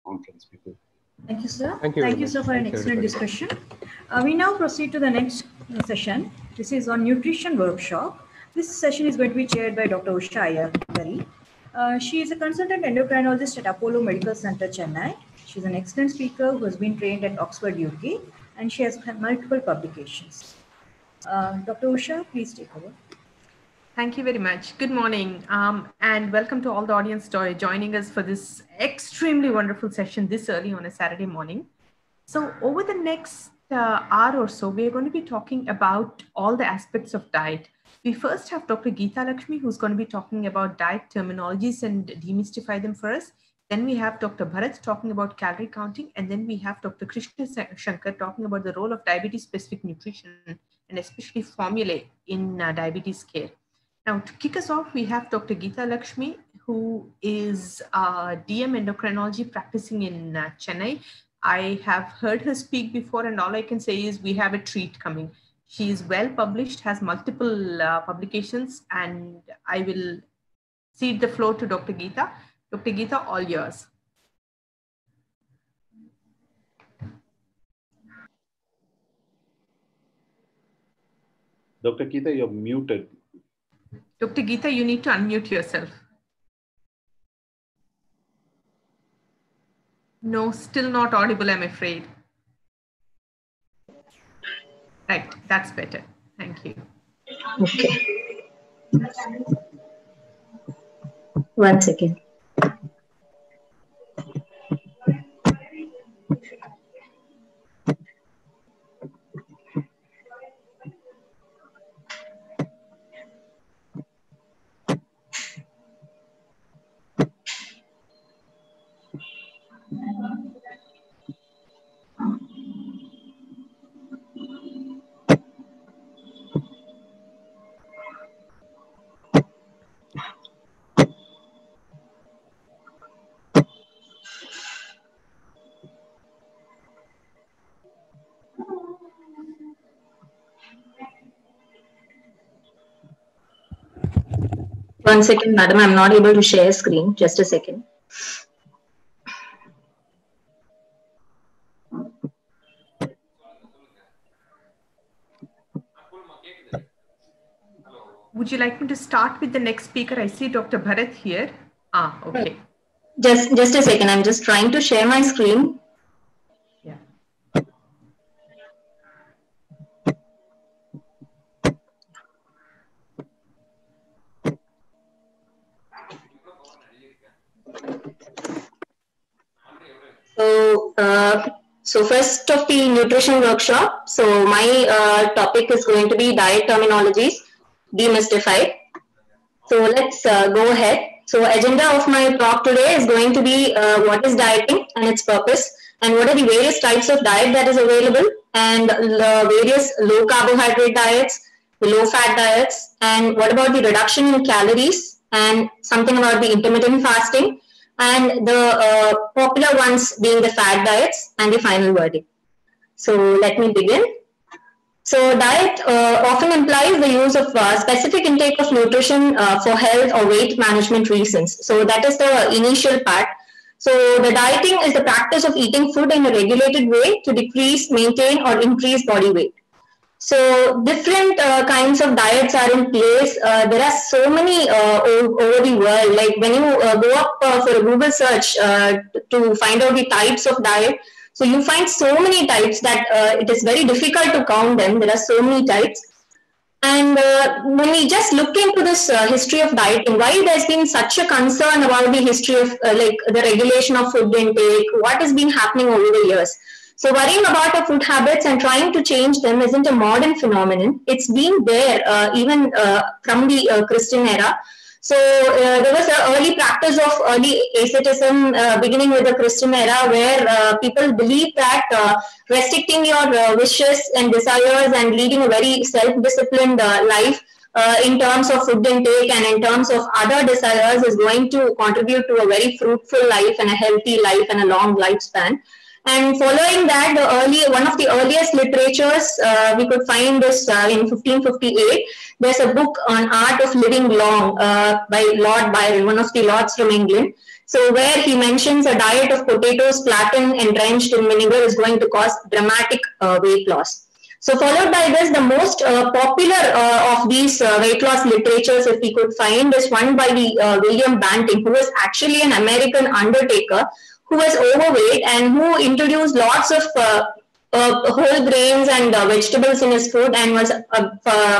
conference people. Thank you, sir. Thank you, Thank you, sir, for an excellent discussion. We now proceed to the next session. This is on nutrition workshop. This session is going to be chaired by Dr. Usha Iyer. She is a consultant endocrinologist at Apollo Medical Center, Chennai. She's an excellent speaker who has been trained at Oxford, UK, and she has had multiple publications. Dr. Usha, please take over. Thank you very much. Good morning, and welcome to all the audience joining us for this extremely wonderful session this early on a Saturday morning. So over the next hour or so, we are going to be talking about all the aspects of diet. We first have Dr. Geeta Lakshmi, who's going to be talking about diet terminologies and demystify them for us. Then we have Dr. Bharat talking about calorie counting, and then we have Dr. Krishna Shankar talking about the role of diabetes-specific nutrition and especially formulae in diabetes care. Now, to kick us off, we have Dr. Geeta Lakshmi, who is DM endocrinology practicing in Chennai. I have heard her speak before, and all I can say is we have a treat coming. She is well published, has multiple publications, and I will cede the floor to Dr. Geeta. Dr. Geeta, all yours. Dr. Geeta, you're muted. Dr. Geeta, you need to unmute yourself. No, still not audible, I'm afraid. Right, that's better. Thank you. Okay. 1 second. One second, madam, I'm not able to share screen. Just a second. Would you like me to start with the next speaker? I see Dr. Bharat here. Okay. Just a second. I'm just trying to share my screen. Yeah. So first of the nutrition workshop. So my topic is going to be diet terminologies demystified. So let's go ahead. So agenda of my talk today is going to be what is dieting and its purpose, and what are the various types of diet that is available, and the various low carbohydrate diets, the low fat diets, and what about the reduction in calories, and something about the intermittent fasting, and the popular ones being the fad diets, and the final verdict. So let me begin. So diet often implies the use of specific intake of nutrition for health or weight management reasons. So that is the initial part. So the dieting is the practice of eating food in a regulated way to decrease, maintain, or increase body weight. So different kinds of diets are in place. There are so many over the world. Like when you go up for a Google search to find out the types of diet, so you find so many types that it is very difficult to count them. There are so many types. And when we just look into this history of dieting, why there's been such a concern about the history of like the regulation of food intake, what has been happening over the years. So worrying about our food habits and trying to change them isn't a modern phenomenon. It's been there even from the Christian era. So there was an early practice of early asceticism beginning with the Christian era, where people believed that restricting your wishes and desires and leading a very self-disciplined life in terms of food intake and in terms of other desires is going to contribute to a very fruitful life and a healthy life and a long lifespan. And following that, one of the earliest literatures we could find this in 1558. There's a book on Art of Living Long by Lord Byron, one of the lords from England. So where he mentions a diet of potatoes, plantain, and drenched in vinegar is going to cause dramatic weight loss. So followed by this, the most popular of these weight loss literatures, if we could find, is one by the William Banting, who was actually an American undertaker who was overweight and who introduced lots of whole grains and vegetables in his food and was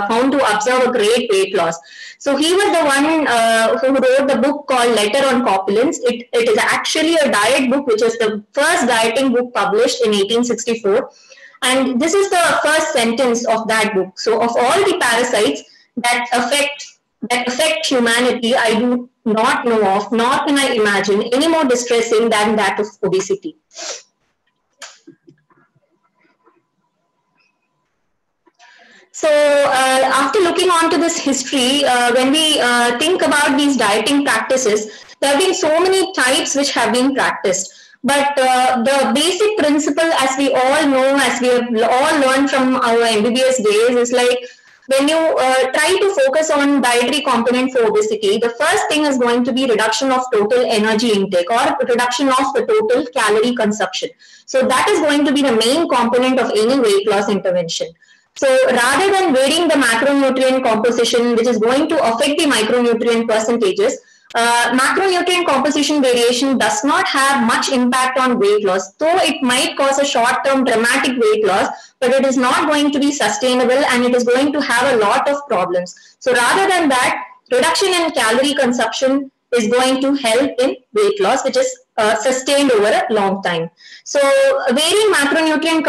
found to observe a great weight loss. So he was the one who wrote the book called Letter on Corpulence. It is actually a diet book, which is the first dieting book published in 1864. And this is the first sentence of that book. So of all the parasites that affect humanity, I do not know of, nor can I imagine any more distressing than that of obesity. So after looking on to this history, when we think about these dieting practices, there have been so many types which have been practiced. But the basic principle, as we all know, as we have all learned from our MBBS days, is like when you try to focus on dietary component for obesity, the first thing is going to be reduction of total energy intake or reduction of the total calorie consumption. So that is going to be the main component of any weight loss intervention. So rather than varying the macronutrient composition, which is going to affect the micronutrient percentages, macronutrient composition variation does not have much impact on weight loss, though it might cause a short-term dramatic weight loss, but it is not going to be sustainable and it is going to have a lot of problems. So rather than that, reduction in calorie consumption is going to help in weight loss, which is sustained over a long time. So varying macronutrient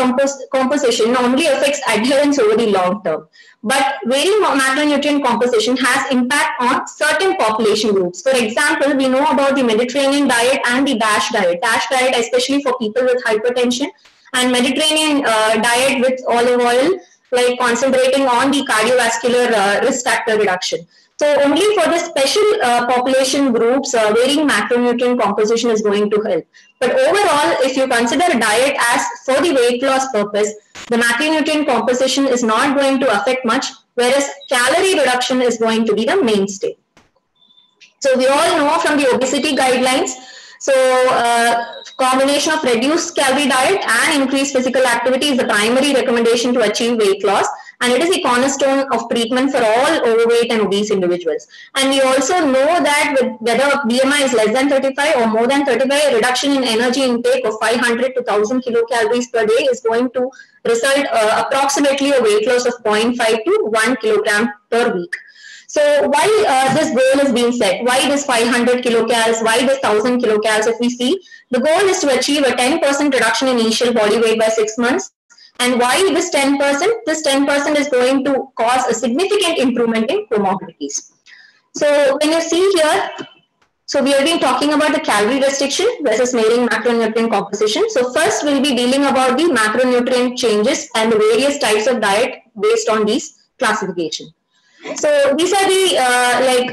composition only affects adherence over the long term. But varying macronutrient composition has impact on certain population groups. For example, we know about the Mediterranean diet and the DASH diet. DASH diet, especially for people with hypertension, and Mediterranean diet with olive oil, like concentrating on the cardiovascular risk factor reduction. So only for the special population groups, varying macronutrient composition is going to help. But overall, if you consider diet as for the weight loss purpose, the macronutrient composition is not going to affect much, whereas calorie reduction is going to be the mainstay. So we all know from the obesity guidelines, so combination of reduced calorie diet and increased physical activity is the primary recommendation to achieve weight loss. And it is a cornerstone of treatment for all overweight and obese individuals. And we also know that whether BMI is less than 35 or more than 35, reduction in energy intake of 500 to 1000 kilocalories per day is going to result approximately a weight loss of 0.5 to 1 kilogram per week. So why this goal is being set? Why this 500 kilocalories? Why this 1000 kilocalories? If we see, the goal is to achieve a 10% reduction in initial body weight by 6 months. And why this 10%? This 10% is going to cause a significant improvement in comorbidities. So when you see here, so we have been talking about the calorie restriction versus varying macronutrient composition. So first we'll be dealing about the macronutrient changes and the various types of diet based on these classification. So these are the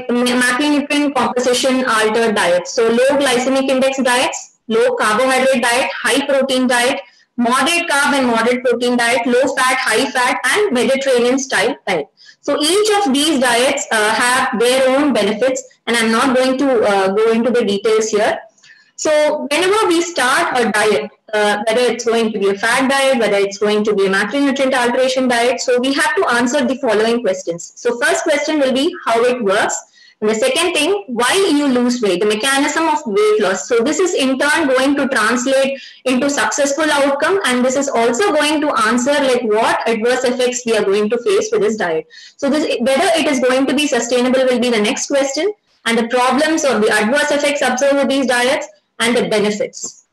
macronutrient composition altered diets. So low glycemic index diets, low carbohydrate diet, high protein diet, moderate carb and moderate protein diet, low fat, high fat, and Mediterranean style diet. So each of these diets have their own benefits, and I'm not going to go into the details here. So whenever we start a diet, whether it's going to be a fat diet, whether it's going to be a macronutrient alteration diet, so we have to answer the following questions. So first question will be how it works. And the second thing, why you lose weight, the mechanism of weight loss. So this is in turn going to translate into successful outcome, and this is also going to answer like what adverse effects we are going to face with this diet. So this, whether it is going to be sustainable will be the next question, and the problems or the adverse effects observed with these diets and the benefits.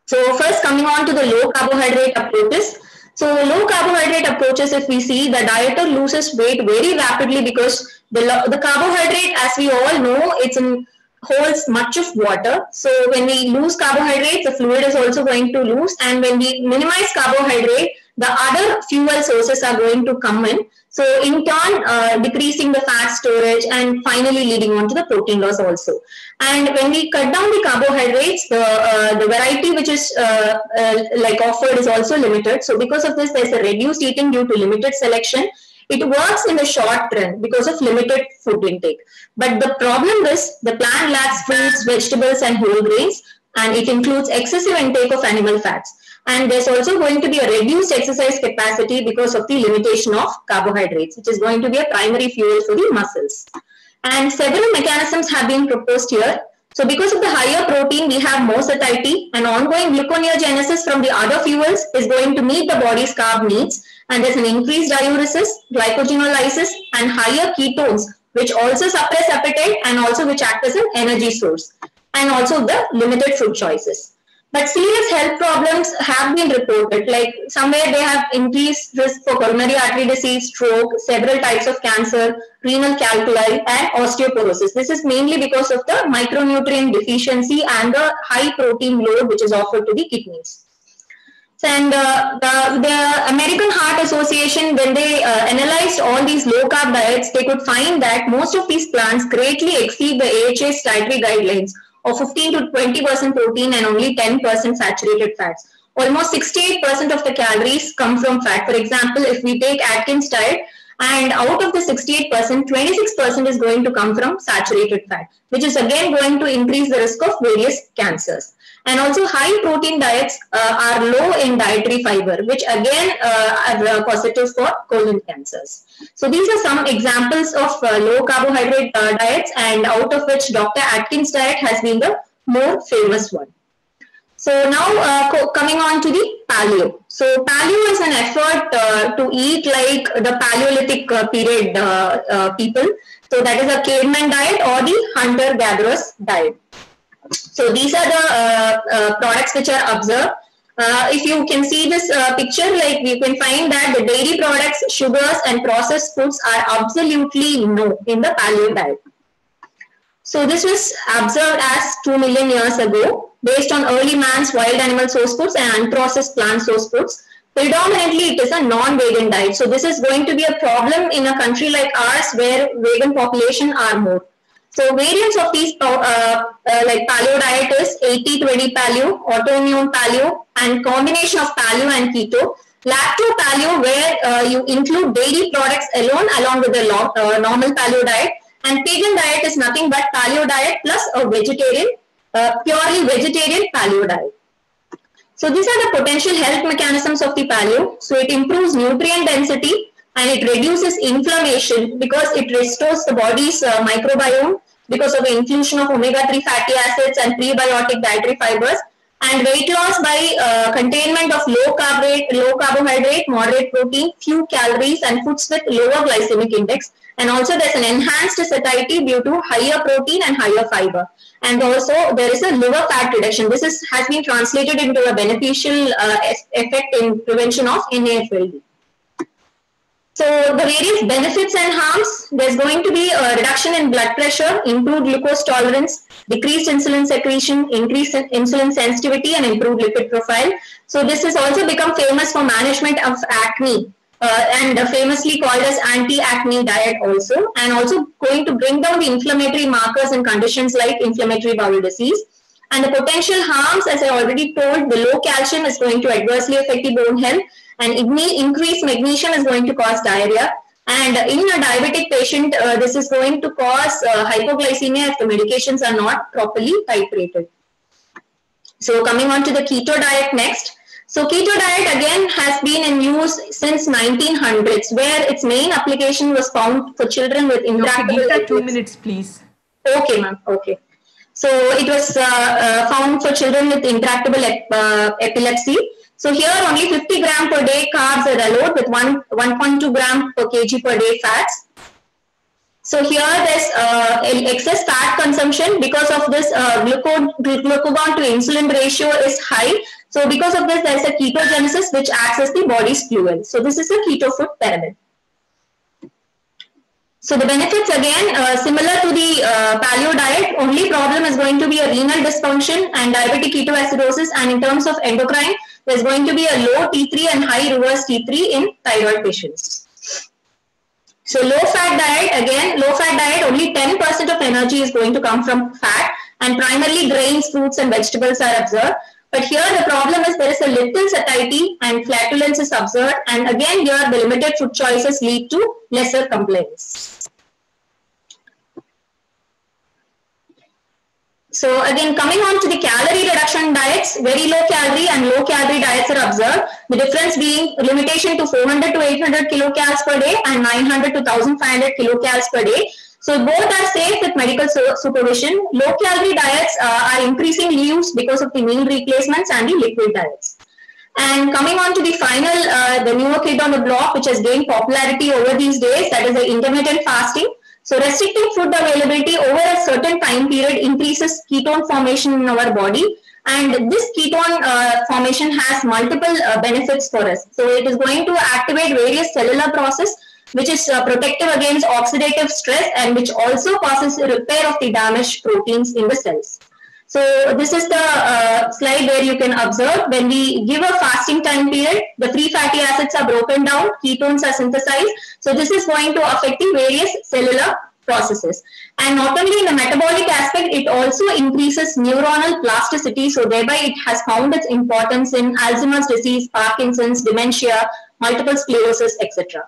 So first coming on to the low carbohydrate approaches. So low carbohydrate approaches, if we see, the dieter loses weight very rapidly because the carbohydrate, as we all know, holds much of water. So when we lose carbohydrates, the fluid is also going to lose. And when we minimize carbohydrate, the other fuel sources are going to come in. So in turn, decreasing the fat storage and finally leading on to the protein loss also. And when we cut down the carbohydrates, the variety which is like offered is also limited. So because of this, there's a reduced eating due to limited selection. It works in the short run because of limited food intake. But the problem is the plant lacks fruits, vegetables, and whole grains, and it includes excessive intake of animal fats. And there's also going to be a reduced exercise capacity because of the limitation of carbohydrates, which is going to be a primary fuel for the muscles. And several mechanisms have been proposed here. So because of the higher protein, we have more satiety, and ongoing gluconeogenesis from the other fuels is going to meet the body's carb needs. And there's an increased diuresis, glycogenolysis, and higher ketones, which also suppress appetite and also which act as an energy source. And also the limited food choices. But serious health problems have been reported, like somewhere they have increased risk for coronary artery disease, stroke, several types of cancer, renal calculi, and osteoporosis. This is mainly because of the micronutrient deficiency and the high protein load which is offered to the kidneys. And the American Heart Association, when they analyzed all these low carb diets, they could find that most of these plants greatly exceed the AHA's dietary guidelines of 15 to 20% protein and only 10% saturated fats. Almost 68% of the calories come from fat. For example, if we take Atkins diet, and out of the 68%, 26% is going to come from saturated fat, which is again going to increase the risk of various cancers. And also high protein diets are low in dietary fiber, which again are positive for colon cancers. So these are some examples of low carbohydrate diets, and out of which Dr. Atkins diet has been the more famous one. So now coming on to the paleo. So paleo is an effort to eat like the Paleolithic period people. So that is a caveman diet or the hunter-gatherers diet. So these are the products which are observed. If you can see this picture, like you can find that the dairy products, sugars, and processed foods are absolutely no in the paleo diet. So this was observed as 2 million years ago, based on early man's wild animal source foods and unprocessed plant source foods. Predominantly, it is a non-vegan diet. So this is going to be a problem in a country like ours where vegan population are more. So variants of these like paleo diet is 80-20 paleo, autoimmune paleo, and combination of paleo and keto. Lacto paleo, where you include dairy products alone along with the normal paleo diet. And pagan diet is nothing but paleo diet plus a vegetarian, purely vegetarian paleo diet. So these are the potential health mechanisms of the paleo. So it improves nutrient density and it reduces inflammation because it restores the body's microbiome because of the inclusion of omega-3 fatty acids and prebiotic dietary fibers, and weight loss by containment of low carbohydrate, moderate protein, few calories, and foods with lower glycemic index. And also there's an enhanced satiety due to higher protein and higher fiber. And also there is a liver fat reduction. This has been translated into a beneficial effect in prevention of NAFLD. So the various benefits and harms, there's going to be a reduction in blood pressure, improved glucose tolerance, decreased insulin secretion, increased insulin sensitivity, and improved lipid profile. So this has also become famous for management of acne and famously called as anti-acne diet also, and also going to bring down the inflammatory markers and conditions like inflammatory bowel disease. And the potential harms, as I already told, the low calcium is going to adversely affect the bone health, and increased magnesium is going to cause diarrhea. And in a diabetic patient, this is going to cause hypoglycemia if the medications are not properly titrated. So coming on to the keto diet next. So keto diet again has been in use since 1900s, where its main application was found for children with intractable epilepsy. 2 minutes, please. Okay, ma'am. Okay. So it was found for children with intractable epilepsy. So here only 50 gram per day carbs are allowed with 1.2 gram per kg per day fats. So here there's excess fat consumption because of this glucagon to insulin ratio is high. So because of this there's a ketogenesis which acts as the body's fuel. So this is a keto food pyramid. So the benefits again similar to the paleo diet, only problem is going to be a renal dysfunction and diabetic ketoacidosis, and in terms of endocrine, there's going to be a low T3 and high reverse T3 in thyroid patients. So low fat diet, again low fat diet, only 10% of energy is going to come from fat, and primarily grains, fruits and vegetables are observed. But here the problem is there is a little satiety and flatulence is observed, and again here the limited food choices lead to lesser complaints. So again, coming on to the calorie reduction diets, very low calorie and low calorie diets are observed. The difference being limitation to 400 to 800 kilocalories per day and 900 to 1500 kilocalories per day. So both are safe with medical supervision. Low calorie diets are increasingly used because of the meal replacements and the liquid diets. And coming on to the final, the newer kid on the block, which has gained popularity over these days, that is the intermittent fasting. So restricting food availability over a certain time period increases ketone formation in our body, and this ketone formation has multiple benefits for us. So it is going to activate various cellular process which is protective against oxidative stress and which also causes repair of the damaged proteins in the cells. So this is the slide where you can observe when we give a fasting time period, the free fatty acids are broken down, ketones are synthesized. So this is going to affect the various cellular processes. And not only in the metabolic aspect, it also increases neuronal plasticity. So thereby it has found its importance in Alzheimer's disease, Parkinson's, dementia, multiple sclerosis, etc.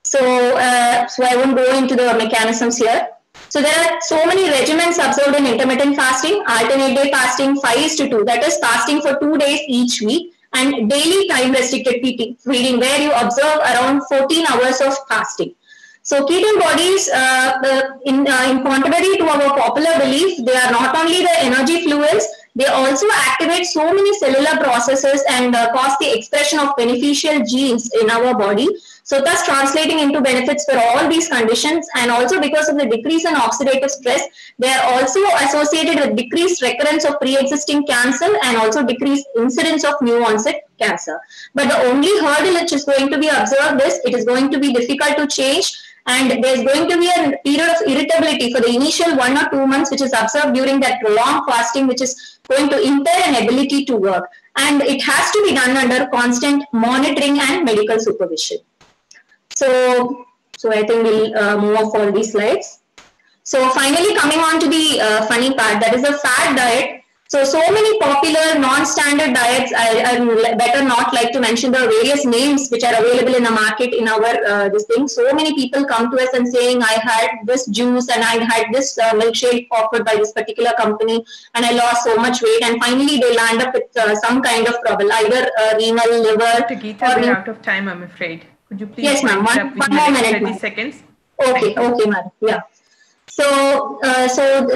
So I won't go into the mechanisms here. So there are so many regimens observed in intermittent fasting, alternate day fasting, 5:2, that is fasting for 2 days each week, and daily time restricted feeding where you observe around 14 hours of fasting. So ketone bodies, in contrary to our popular belief, they are not only the energy fluids, they also activate so many cellular processes and cause the expression of beneficial genes in our body. So thus translating into benefits for all these conditions, and also because of the decrease in oxidative stress, they are also associated with decreased recurrence of pre-existing cancer and also decreased incidence of new onset cancer. But the only hurdle which is going to be observed is it is going to be difficult to change, and there's going to be a period of irritability for the initial 1 or 2 months which is observed during that prolonged fasting, which is going to impair an ability to work, and it has to be done under constant monitoring and medical supervision. So I think we'll move off all these slides. So finally coming on to the funny part, that is the fad diet. So many popular non-standard diets, I better not like to mention the various names which are available in the market in our this thing. So many people come to us and saying, I had this juice and I had this milkshake offered by this particular company and I lost so much weight, and finally they land up with some kind of trouble, either renal, liver. Dr. Geeta, we're out of time, I'm afraid. Could you please? Yes, ma'am. One more minute. 30 seconds. Okay, ma'am. Yeah. So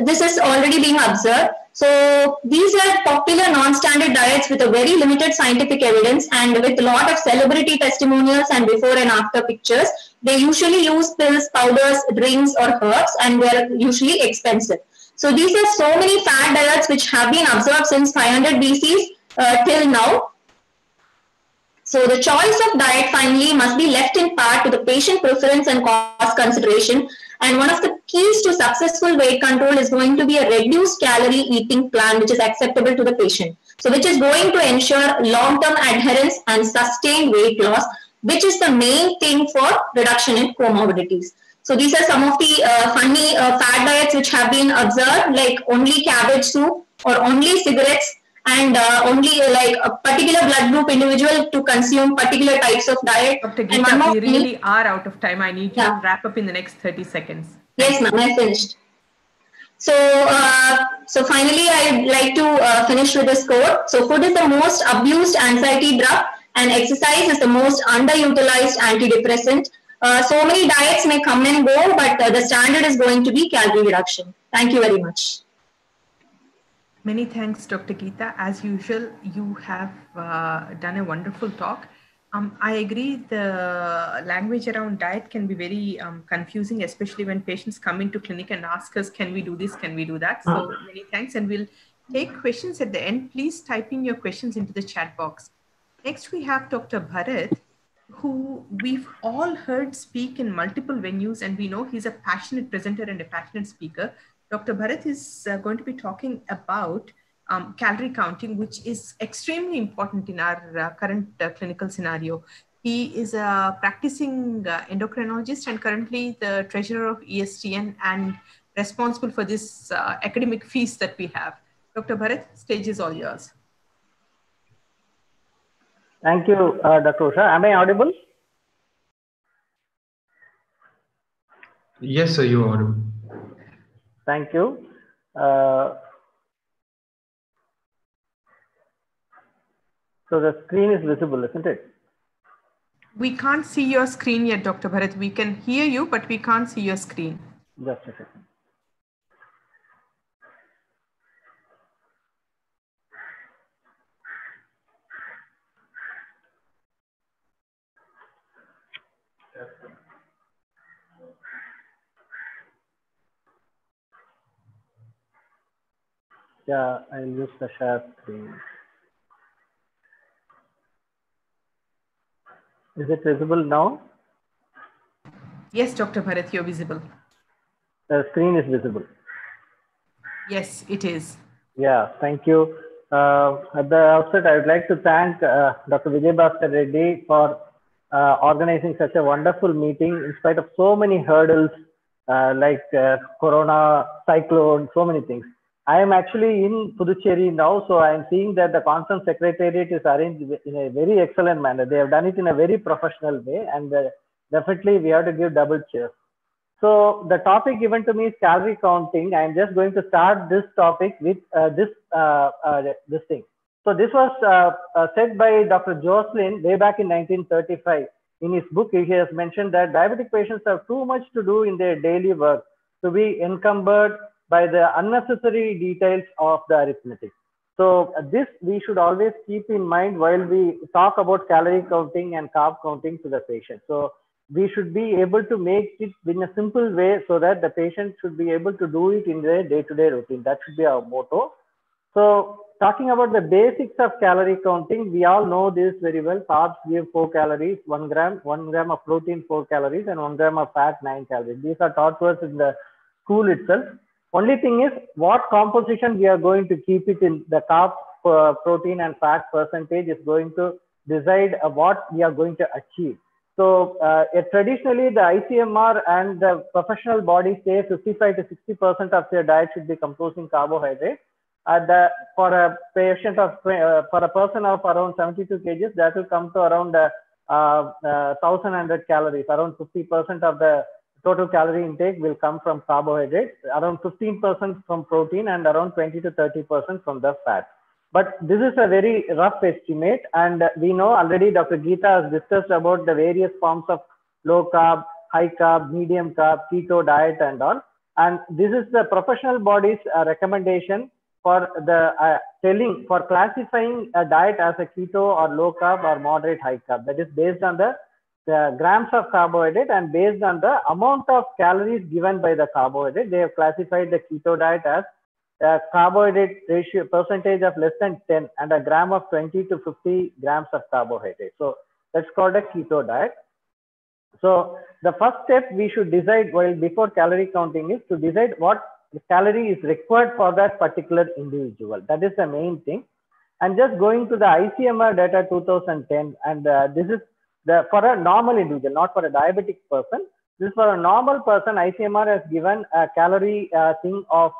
this is already being observed. So these are popular non-standard diets with a very limited scientific evidence and with a lot of celebrity testimonials and before and after pictures. They usually use pills, powders, drinks, or herbs, and they are usually expensive. So these are so many fad diets which have been observed since 500 BC till now. So the choice of diet finally must be left in part to the patient preference and cost consideration. And one of the keys to successful weight control is going to be a reduced calorie eating plan which is acceptable to the patient. So which is going to ensure long-term adherence and sustained weight loss, which is the main thing for reduction in comorbidities. So these are some of the funny fad diets which have been observed, like only cabbage soup or only cigarettes, and only like a particular blood group individual to consume particular types of diet. Dr. Geeta, we really are out of time. I need you to wrap up in the next 30 seconds. Yes, ma'am, I finished. So finally, I'd like to finish with this quote. So food is the most abused anxiety drug and exercise is the most underutilized antidepressant. So many diets may come and go, but the standard is going to be calorie reduction. Thank you very much. Many thanks, Dr. Geeta. As usual, you have done a wonderful talk. I agree the language around diet can be very confusing, especially when patients come into clinic and ask us, can we do this, can we do that? So many thanks, and we'll take questions at the end. Please type in your questions into the chat box. Next, we have Dr. Bharat, who we've all heard speak in multiple venues, and we know he's a passionate presenter and a passionate speaker. Dr. Bharat is going to be talking about calorie counting, which is extremely important in our current clinical scenario. He is a practicing endocrinologist and currently the treasurer of ESTN and responsible for this academic feast that we have. Dr. Bharat, stage is all yours. Thank you, Dr. Usha. Am I audible? Yes, sir, you are audible. Thank you. So the screen is visible, isn't it? We can't see your screen yet, Dr. Bharat. We can hear you, but we can't see your screen. Just a second. Yeah, I'll use the share screen. Is it visible now? Yes, Dr. Bharat, you're visible. The screen is visible. Yes, it is. Yeah, thank you. At the outset, I would like to thank Dr. Vijay Bhaskar Reddy for organizing such a wonderful meeting in spite of so many hurdles like Corona, cyclone, so many things. I am actually in Puducherry now, so I am seeing that the conference secretariat is arranged in a very excellent manner. They have done it in a very professional way, and definitely we have to give double cheers. So the topic given to me is calorie counting. I'm just going to start this topic with this thing. So this was said by Dr. Jocelyn way back in 1935. In his book, he has mentioned that diabetic patients have too much to do in their daily work to be encumbered by the unnecessary details of the arithmetic. So this we should always keep in mind while we talk about calorie counting and carb counting to the patient. So we should be able to make it in a simple way so that the patient should be able to do it in their day-to-day routine. That should be our motto. So talking about the basics of calorie counting, we all know this very well. Carbs give 4 calories, 1 gram of protein, 4 calories, and 1 gram of fat, 9 calories. These are taught to us in the school itself. Only thing is what composition we are going to keep it in. The carb, protein, and fat percentage is going to decide what we are going to achieve. So traditionally, the ICMR and the professional body say 55 to 60% of their diet should be composing carbohydrates. For a patient of for a person of around 72 kgs, that will come to around 1,100 calories. Around 50% of the total calorie intake will come from carbohydrates, around 15% from protein, and around 20 to 30% from the fat. But this is a very rough estimate, and we know already Dr. Geeta has discussed about the various forms of low carb, high carb, medium carb, keto diet and all. And this is the professional body's recommendation for the for classifying a diet as a keto or low carb or moderate high carb. That is based on the grams of carbohydrate and based on the amount of calories given by the carbohydrate. They have classified the keto diet as carbohydrate ratio percentage of less than 10 and a gram of 20 to 50 grams of carbohydrate. So that's called a keto diet. So the first step we should decide while before calorie counting is to decide what calorie is required for that particular individual. That is the main thing. And just going to the ICMR data 2010, and this is for a normal individual, not for a diabetic person. This is for a normal person. ICMR has given a calorie thing of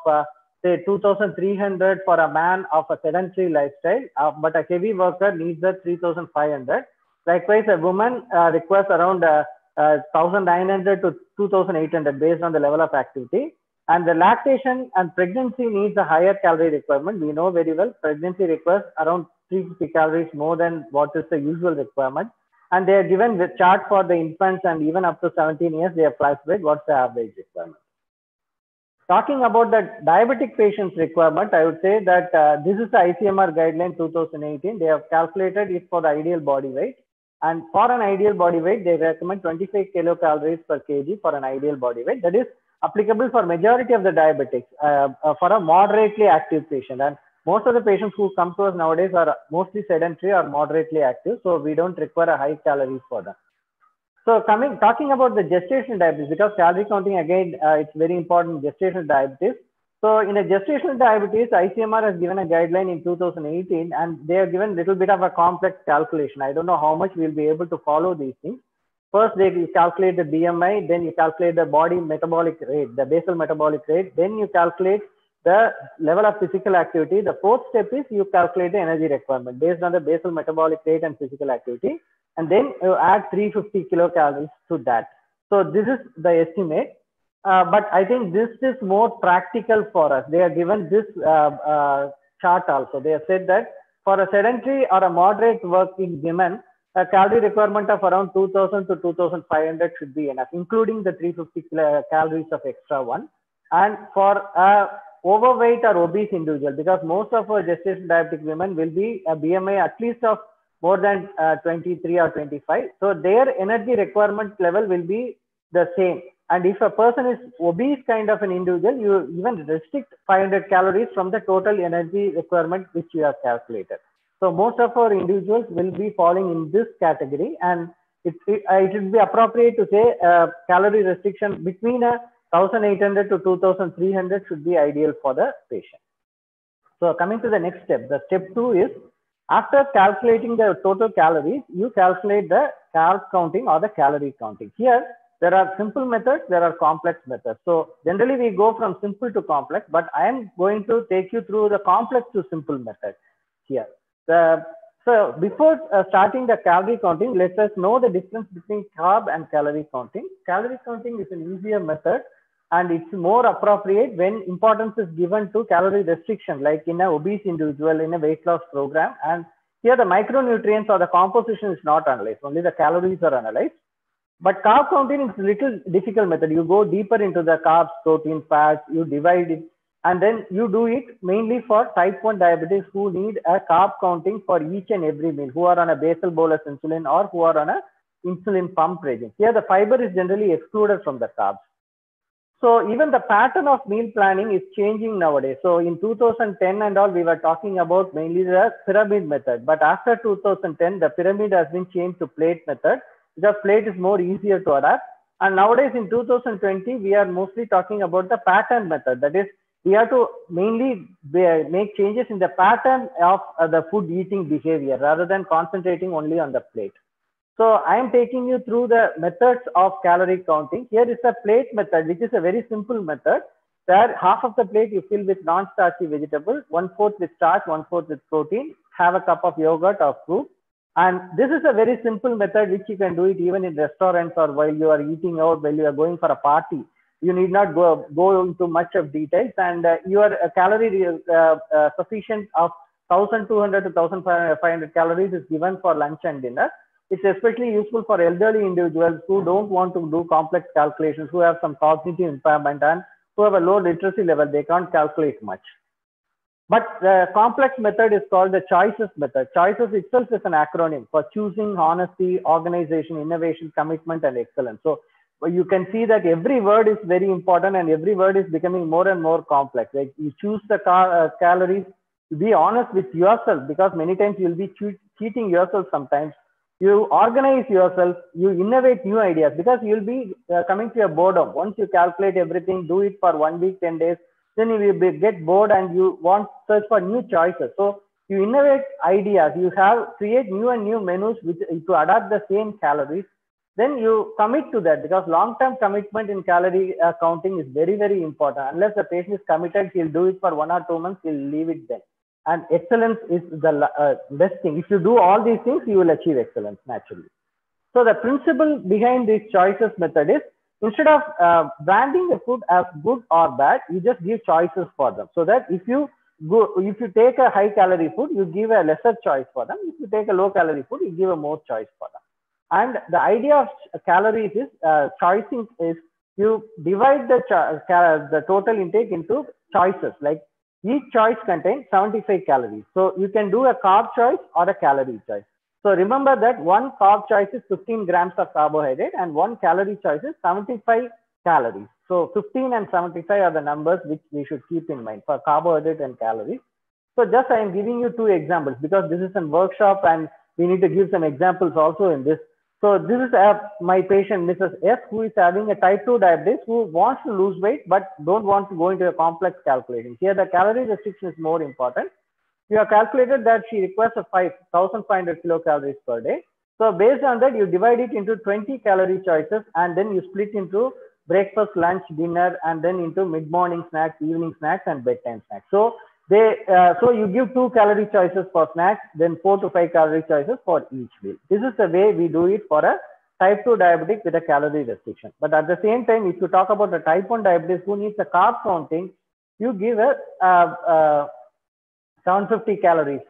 say 2,300 for a man of a sedentary lifestyle, but a heavy worker needs a 3,500. Likewise, a woman requires around 1,900 to 2,800 based on the level of activity. And the lactation and pregnancy needs a higher calorie requirement. We know very well pregnancy requires around 350 calories more than what is the usual requirement. And they are given the chart for the infants and even up to 17 years, they have classified what's the average requirement. Talking about the diabetic patients requirement, I would say that this is the ICMR guideline 2018. They have calculated it for the ideal body weight. And for an ideal body weight, they recommend 25 kilocalories per kg for an ideal body weight. That is applicable for majority of the diabetics for a moderately active patient. And most of the patients who come to us nowadays are mostly sedentary or moderately active. So we don't require a high calories for them. So talking about the gestational diabetes, because calorie counting again, it's very important gestational diabetes. So in a gestational diabetes, ICMR has given a guideline in 2018, and they have given a little bit of a complex calculation. I don't know how much we'll be able to follow these things. First, they calculate the BMI, then you calculate the body metabolic rate, the basal metabolic rate, then you calculate the level of physical activity. The fourth step is you calculate the energy requirement based on the basal metabolic rate and physical activity, and then you add 350 kilocalories to that. So this is the estimate, but I think this is more practical for us. They are given this chart also. They have said that for a sedentary or a moderate working women, a calorie requirement of around 2000 to 2500 should be enough, including the 350 calories of extra one. And for a overweight or obese individual, because most of our gestation diabetic women will be a BMI at least of more than 23 or 25. So their energy requirement level will be the same. And if a person is obese kind of an individual, you even restrict 500 calories from the total energy requirement which you have calculated. So most of our individuals will be falling in this category, and it would be appropriate to say calorie restriction between 1800 to 2300 should be ideal for the patient. So coming to the next step, the step 2 is after calculating the total calories, you calculate the carb counting or the calorie counting. Here, there are simple methods, there are complex methods. So generally we go from simple to complex, but I am going to take you through the complex to simple method here. So before starting the calorie counting, let us know the difference between carb and calorie counting. Calorie counting is an easier method, and it's more appropriate when importance is given to calorie restriction, like in an obese individual in a weight loss program. And here the micronutrients or the composition is not analyzed, only the calories are analyzed. But carb counting is a little difficult method. You go deeper into the carbs, protein, fats, you divide it, and then you do it mainly for type 1 diabetes who need a carb counting for each and every meal, who are on a basal bolus insulin or who are on a insulin pump regime. Here the fiber is generally excluded from the carbs. So even the pattern of meal planning is changing nowadays. So in 2010 and all, we were talking about mainly the pyramid method. But after 2010, the pyramid has been changed to plate method, because plate is more easier to adapt. And nowadays in 2020, we are mostly talking about the pattern method. That is, we have to mainly make changes in the pattern of the food eating behavior rather than concentrating only on the plate. So I am taking you through the methods of calorie counting. Here is the plate method, which is a very simple method. There, half of the plate you fill with non-starchy vegetables, 1/4 with starch, 1/4 with protein, have a cup of yogurt or fruit. And this is a very simple method which you can do it even in restaurants or while you are eating out, while you are going for a party. You need not go into much of details, and your calorie sufficient of 1200 to 1500 calories is given for lunch and dinner. It's especially useful for elderly individuals who don't want to do complex calculations, who have some cognitive impairment and who have a low literacy level. They can't calculate much. But the complex method is called the choices method. Choices itself is an acronym for choosing, honesty, organization, innovation, commitment, and excellence. So you can see that every word is very important, and every word is becoming more and more complex. Like you choose the calories, be honest with yourself, because many times you'll be cheating yourself sometimes. You organize yourself, you innovate new ideas, because you'll be coming to your boredom. Once you calculate everything, do it for 1 week, 10 days, then you will get bored and you want to search for new choices. So you innovate ideas, you create new and new menus to adapt the same calories. Then you commit to that, because long-term commitment in calorie counting is very, very important. Unless the patient is committed, he'll do it for 1 or 2 months, he'll leave it then. And excellence is the best thing. If you do all these things, you will achieve excellence naturally. So the principle behind this choices method is, instead of branding the food as good or bad, you just give choices for them. So that if you take a high calorie food, you give a lesser choice for them. If you take a low calorie food, you give a more choice for them. And the idea of calories is choicing is you divide the total intake into choices. Like each choice contains 75 calories. So you can do a carb choice or a calorie choice. So remember that one carb choice is 15 grams of carbohydrate and one calorie choice is 75 calories. So 15 and 75 are the numbers which we should keep in mind for carbohydrate and calories. So just I am giving you 2 examples because this is a workshop and we need to give some examples also in this. So this is my patient, Mrs. S, who is having a type 2 diabetes, who wants to lose weight but don't want to go into a complex calculation. Here the calorie restriction is more important. You have calculated that she requires 1,500 kilocalories per day. So based on that, you divide it into 20 calorie choices and then you split into breakfast, lunch, dinner, and then into mid-morning snacks, evening snacks, and bedtime snacks. So so you give 2 calorie choices for snacks, then 4 to 5 calorie choices for each meal. This is the way we do it for a type 2 diabetic with a calorie restriction. But at the same time, if you talk about the type 1 diabetes who needs a carb counting, you give a 750 calories.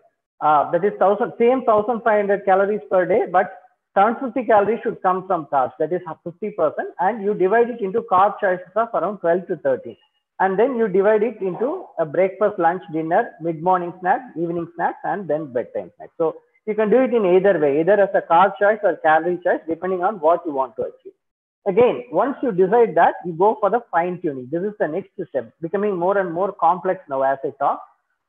That is 1,500 calories per day, but 750 calories should come from carbs. That is 50%, and you divide it into carb choices of around 12 to 13. And then you divide it into a breakfast, lunch, dinner, mid-morning snack, evening snacks, and then bedtime snacks. So you can do it in either way, either as a carb choice or calorie choice, depending on what you want to achieve. Again, once you decide that, you go for the fine tuning. This is the next step, becoming more and more complex now as I talk.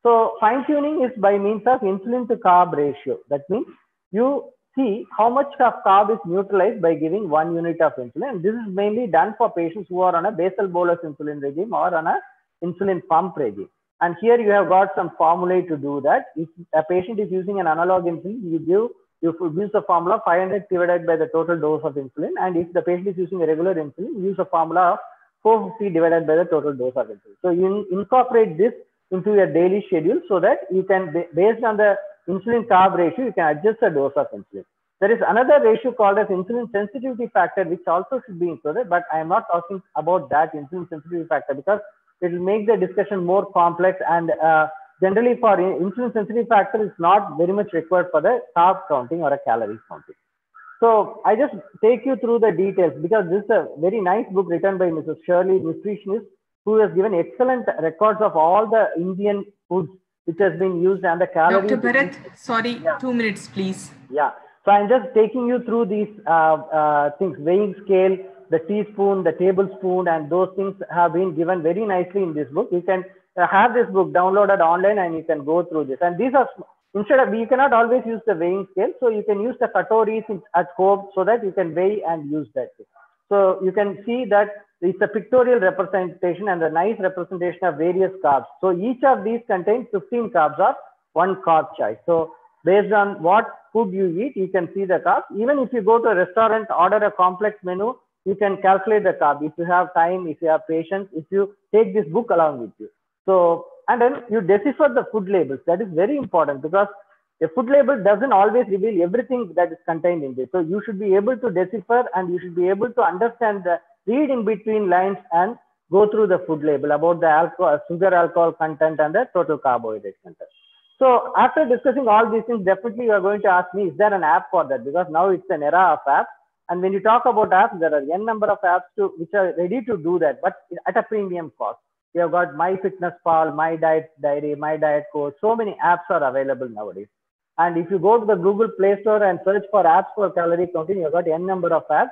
So fine tuning is by means of insulin to carb ratio. That means you see how much of carb is neutralized by giving 1 unit of insulin. And this is mainly done for patients who are on a basal bolus insulin regime or on a insulin pump regime. And here you have got some formulae to do that. If a patient is using an analog insulin, you use the formula 500 divided by the total dose of insulin. And if the patient is using a regular insulin, you use a formula of 450 divided by the total dose of insulin. So you incorporate this into your daily schedule so that you can, based on the insulin carb ratio, you can adjust the dose of insulin. There is another ratio called as insulin sensitivity factor, which also should be included, but I am not talking about that insulin sensitivity factor because it will make the discussion more complex, and generally for insulin sensitivity factor is not very much required for the carb counting or a calorie counting. So I just take you through the details because this is a very nice book written by Mrs. Shirley, nutritionist, who has given excellent records of all the Indian foods which has been used and the calories. Dr. Bharat, sorry, 2 minutes, please. Yeah. So I'm just taking you through these things, weighing scale, the teaspoon, the tablespoon, and those things have been given very nicely in this book. You can have this book downloaded online and you can go through this. And these are, instead of, you cannot always use the weighing scale. So you can use the katoris at home so that you can weigh and use that. So you can see that it's a pictorial representation and a nice representation of various carbs. So each of these contains 15 carbs or 1 carb choice. So based on what food you eat, you can see the carbs. Even if you go to a restaurant, order a complex menu, you can calculate the carb. If you have time, if you have patience, if you take this book along with you. So, and then you decipher the food labels. That is very important because a food label doesn't always reveal everything that is contained in this. So you should be able to decipher and you should be able to understand the read in between lines and go through the food label about the alcohol, sugar, alcohol content and the total carbohydrate content. So after discussing all these things, definitely you are going to ask me, is there an app for that? Because now it's an era of apps. And when you talk about apps, there are n number of apps which are ready to do that, but at a premium cost. You have got MyFitnessPal, My Diet Diary, My Diet Coach. So many apps are available nowadays. And if you go to the Google Play Store and search for apps for calorie counting, you've got n number of apps.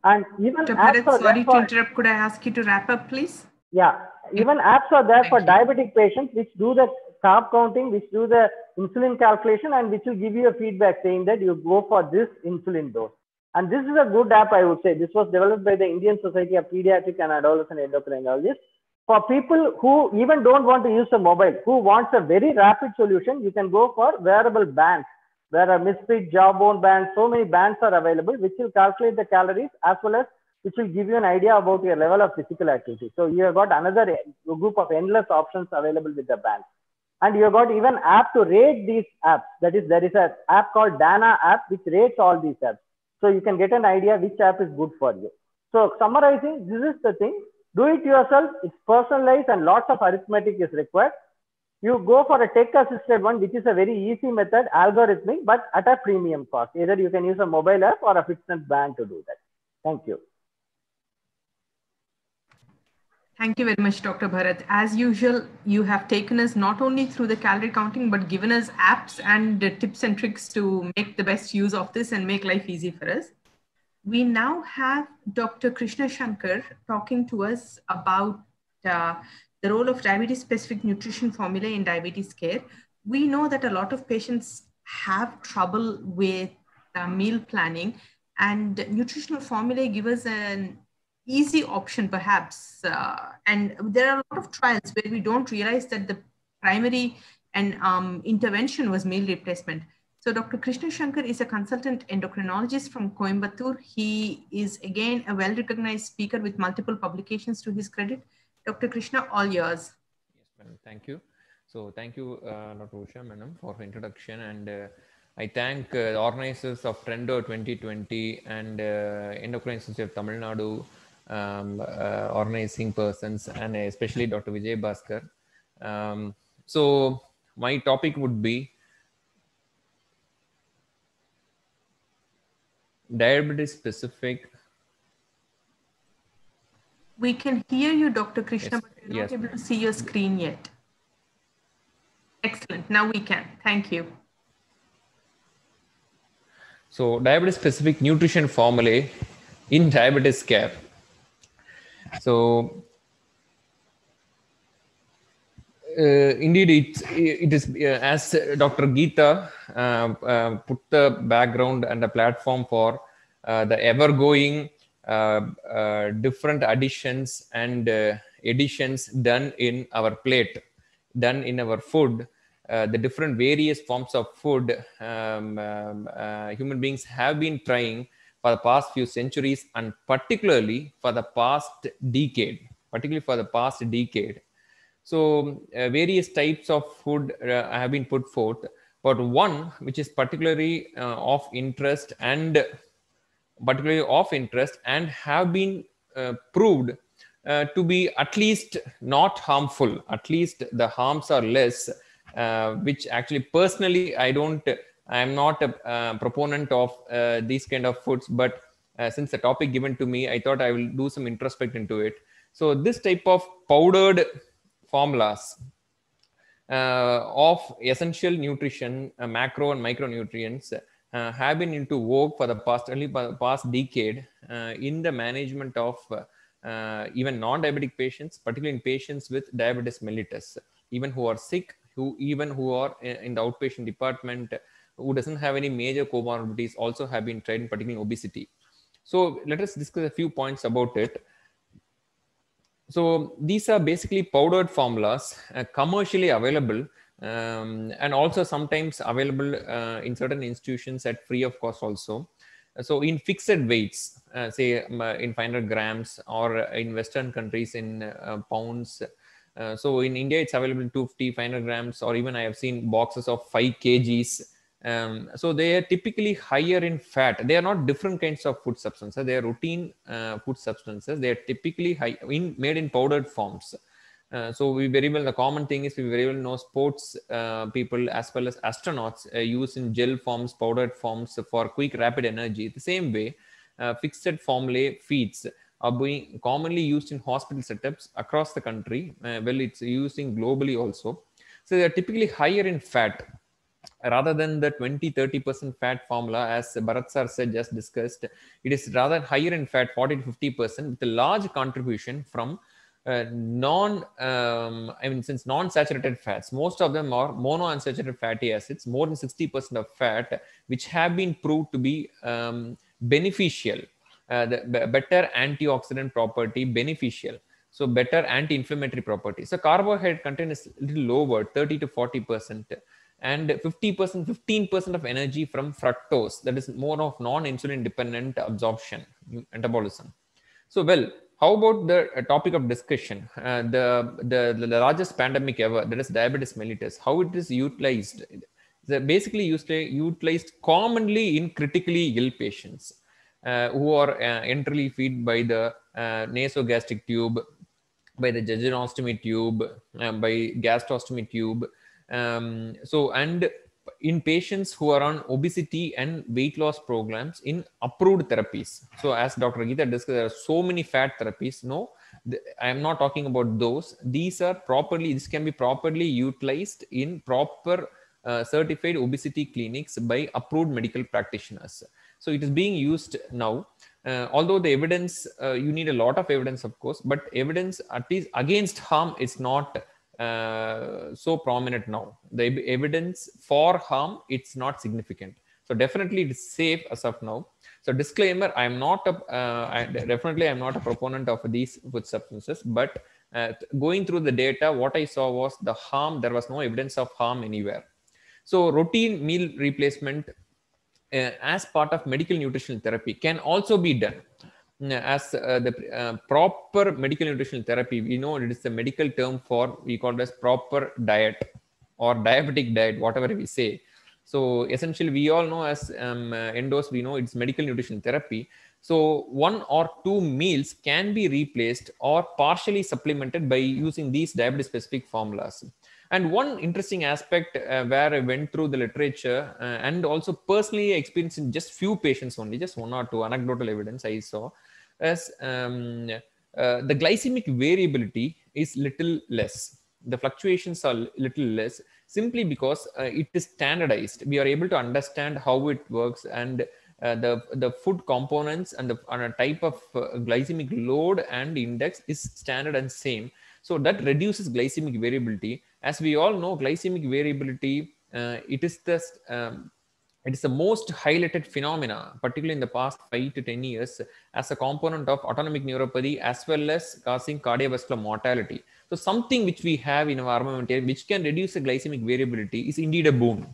And even Dr. apps Bharat, sorry to interrupt. Could I ask you to wrap up, please? Yeah, even apps are there for diabetic patients which do the carb counting, which do the insulin calculation, and which will give you a feedback saying that you go for this insulin dose. And this is a good app, I would say. This was developed by the Indian Society of Pediatric and Adolescent Endocrinologists. For people who even don't want to use a mobile, who wants a very rapid solution, you can go for wearable bands. There are Misfit, Jawbone bands, so many bands are available, which will calculate the calories as well as which will give you an idea about your level of physical activity. So you have got another group of endless options available with the bands. And you have got even app to rate these apps. That is, there is an app called Dana app, which rates all these apps. So you can get an idea which app is good for you. So summarizing, this is the thing. Do it yourself. It's personalized and lots of arithmetic is required. You go for a tech-assisted one, which is a very easy method, algorithmic, but at a premium cost. Either you can use a mobile app or a fitness band to do that. Thank you. Thank you very much, Dr. Bharat. As usual, you have taken us not only through the calorie counting, but given us apps and tips and tricks to make the best use of this and make life easy for us. We now have Dr. Krishna Shankar talking to us about the role of diabetes-specific nutrition formulae in diabetes care. We know that a lot of patients have trouble with meal planning, and nutritional formulae give us an easy option perhaps. And there are a lot of trials where we don't realize that the primary and intervention was meal replacement. So Dr. Krishna Shankar is a consultant endocrinologist from Coimbatore. He is again a well-recognized speaker with multiple publications to his credit. Dr. Krishna, all yours. Yes, madam. Thank you. So thank you, Dr. Usha, madam, for introduction. And I thank the organizers of Trendo 2020 and Endocrine Society of Tamil Nadu, organizing persons, and especially Dr. Vijay Bhaskar. So my topic would be diabetes specific. We can hear you, Dr. Krishna, Yes, but we're not yes, able to see your screen yet. Excellent. Now we can. Thank you. So diabetes specific nutrition formulae in diabetes care. So indeed, it is as Dr. Geeta put the background and the platform for the ever-going different additions and additions done in our plate, done in our food, the different various forms of food human beings have been trying for the past few centuries, and particularly for the past decade, So various types of food have been put forth, but one which is particularly of interest and have been proved to be at least not harmful, at least the harms are less, which actually personally I am not a proponent of these kind of foods, but since the topic given to me, I thought I will do some introspect into it. So this type of powdered formulas of essential nutrition, macro and micronutrients, have been into vogue for the past decade in the management of even non-diabetic patients, particularly in patients with diabetes mellitus, even who are sick, who are in the outpatient department, who doesn't have any major comorbidities, also have been tried in particularly obesity. So let us discuss a few points about it. So these are basically powdered formulas commercially available and also sometimes available in certain institutions at free of cost also. So in fixed weights, say in 500 grams, or in Western countries in pounds. So in India, it's available in 250, 500 grams, or even I have seen boxes of 5 kgs. So they are typically higher in fat. They are not different kinds of food substances. They are routine food substances. They are typically made in powdered forms. So the common thing is we very well know sports people as well as astronauts use in gel forms, powdered forms for quick rapid energy. The same way, fixed formulae feeds are being commonly used in hospital setups across the country. It's using globally also. So they are typically higher in fat rather than the 20-30% fat formula, as Bharat sir said, just discussed. It is rather higher in fat, 40 to 50%, with a large contribution from non-saturated fats. Most of them are monounsaturated fatty acids, more than 60% of fat, which have been proved to be beneficial, the better antioxidant property, beneficial. So better anti-inflammatory property. So carbohydrate content is a little lower, 30 to 40%. And 15% of energy from fructose, that is more of non-insulin dependent absorption, metabolism. So how about the topic of discussion, the largest pandemic ever, that is diabetes mellitus, how it is utilized? Basically utilized commonly in critically ill patients who are enterally fed by the nasogastric tube, by the jejunostomy tube, by gastrostomy tube. And in patients who are on obesity and weight loss programs in approved therapies. So as Dr. Geeta discussed, there are so many fat therapies. No, I am not talking about those. This can be properly utilized in proper certified obesity clinics by approved medical practitioners. So it is being used now. Although the evidence, you need a lot of evidence, of course, but evidence at least against harm is not so prominent now. The evidence for harm, it's not significant. So definitely it is safe as of now. So disclaimer, I'm not a proponent of these food substances, but going through the data, what I saw was the harm, there was no evidence of harm anywhere. So routine meal replacement as part of medical nutritional therapy can also be done. As the proper medical nutritional therapy, we know it is the medical term for, we call it as proper diet or diabetic diet, whatever we say. So essentially, we all know as endos, we know it's medical nutrition therapy. So 1 or 2 meals can be replaced or partially supplemented by using these diabetes specific formulas. And one interesting aspect where I went through the literature and also personally experienced in just few patients only, just 1 or 2 anecdotal evidence I saw, as the glycemic variability is little less. The fluctuations are little less simply because it is standardized. We are able to understand how it works, and the food components and the type of glycemic load and index is standard and same. So that reduces glycemic variability. As we all know, glycemic variability, it is the most highlighted phenomena, particularly in the past 5 to 10 years, as a component of autonomic neuropathy, as well as causing cardiovascular mortality. So something which we have in our armamentarium, which can reduce the glycemic variability, is indeed a boon.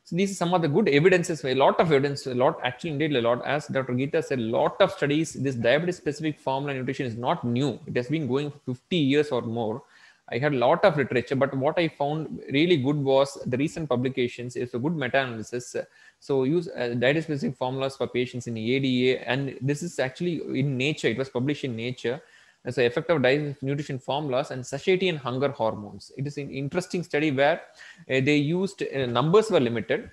So these are some of the good evidences, a lot of evidence, indeed a lot. As Dr. Geeta said, a lot of studies. This diabetes-specific formula nutrition is not new. It has been going for 50 years or more. I had a lot of literature, but what I found really good was the recent publications. It's a good meta-analysis. So use diet-specific formulas for patients in ADA, and this is actually in Nature. It was published in Nature. And so effect of diet nutrition formulas and satiety and hunger hormones. It is an interesting study where they used, numbers were limited,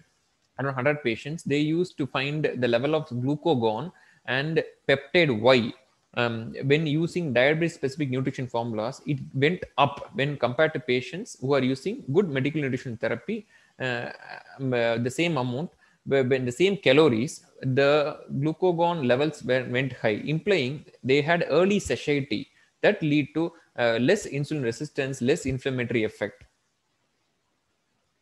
around 100 patients. They used to find the level of glucagon and peptide Y. When using diabetes-specific nutrition formulas, it went up when compared to patients who are using good medical nutrition therapy, the same amount, when the same calories, the glucagon levels went high, implying they had early satiety that lead to less insulin resistance, less inflammatory effect.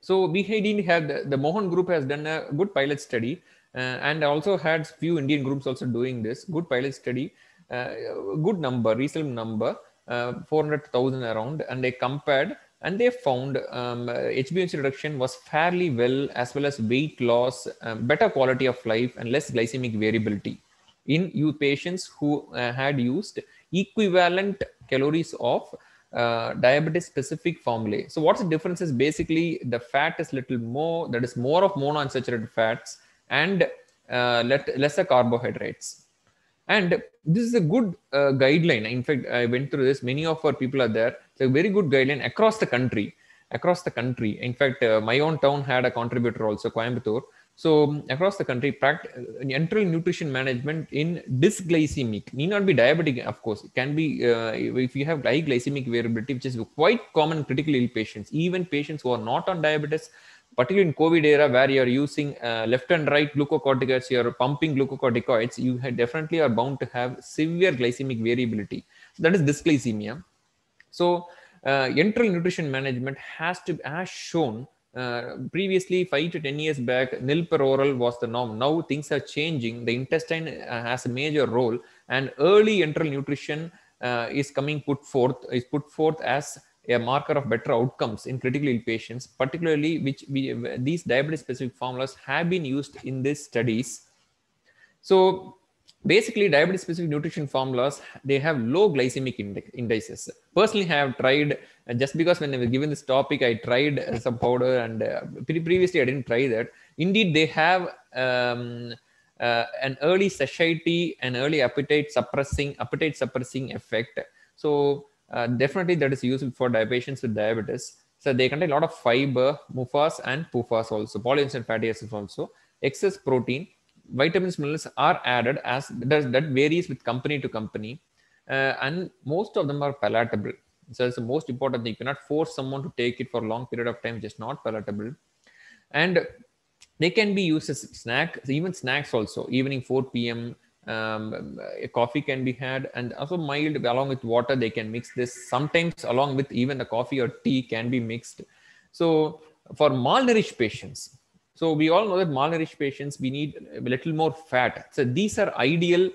So we have the Mohan group has done a good pilot study, and also had few Indian groups also doing this good pilot study. Good number, reasonable number, 400,000 around, and they compared, and they found HbA1c reduction was fairly well, as well as weight loss, better quality of life, and less glycemic variability in patients who had used equivalent calories of diabetes specific formulae. So what's the difference is basically the fat is little more, that is more of monounsaturated fats and lesser carbohydrates. And this is a good guideline. In fact, I went through this. Many of our people are there. It's a very good guideline across the country. In fact, my own town had a contributor also, Coimbatore. So across the country, enteral nutrition management in dysglycemic, need not be diabetic, of course. It can be, if you have high glycemic variability, which is quite common in critically ill patients, even patients who are not on diabetes, particularly in COVID era, where you're using left and right glucocorticoids, you're pumping glucocorticoids, you definitely are bound to have severe glycemic variability. So that is dysglycemia. So enteral nutrition management has shown previously 5 to 10 years back, nil per oral was the norm. Now things are changing. The intestine has a major role, and early enteral nutrition is put forth as a marker of better outcomes in critically ill patients, particularly these diabetes specific formulas have been used in these studies. So basically, diabetes specific nutrition formulas, they have low glycemic indices. Personally, I have tried, just because when I was given this topic, I tried some powder, and previously I didn't try that. Indeed, they have an early satiety and early appetite suppressing effect. So definitely that is useful for patients with diabetes. So they contain a lot of fiber, MUFAs and PUFAs also, polyunsaturated fatty acids also, excess protein, vitamins, minerals are added, as that varies with company to company, and most of them are palatable. So it's the most important thing. You cannot force someone to take it for a long period of time, which is not palatable. And they can be used as snack, even snacks also, evening 4 p.m. A coffee can be had, and also mild along with water. They can mix this sometimes along with even the coffee or tea can be mixed. So for malnourished patients, so we all know that malnourished patients, we need a little more fat. So these are ideal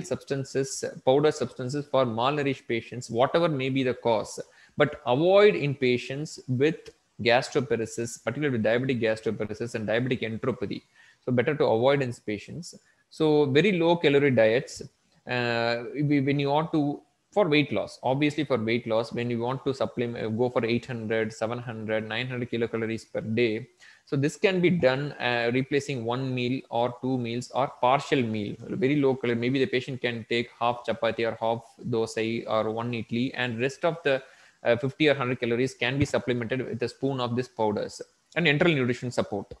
substances, powder substances for malnourished patients, whatever may be the cause. But avoid in patients with gastroparesis, particularly with diabetic gastroparesis and diabetic enteropathy. So better to avoid in patients. So very low calorie diets. When you want to, for weight loss, obviously for weight loss, when you want to supplement, go for 800, 700, 900 kilocalories per day. So this can be done replacing one meal or two meals or partial meal, very low calorie. Maybe the patient can take half chapati or half dosai or one idli, and rest of the 50 or 100 calories can be supplemented with a spoon of this powders and enteral nutrition support.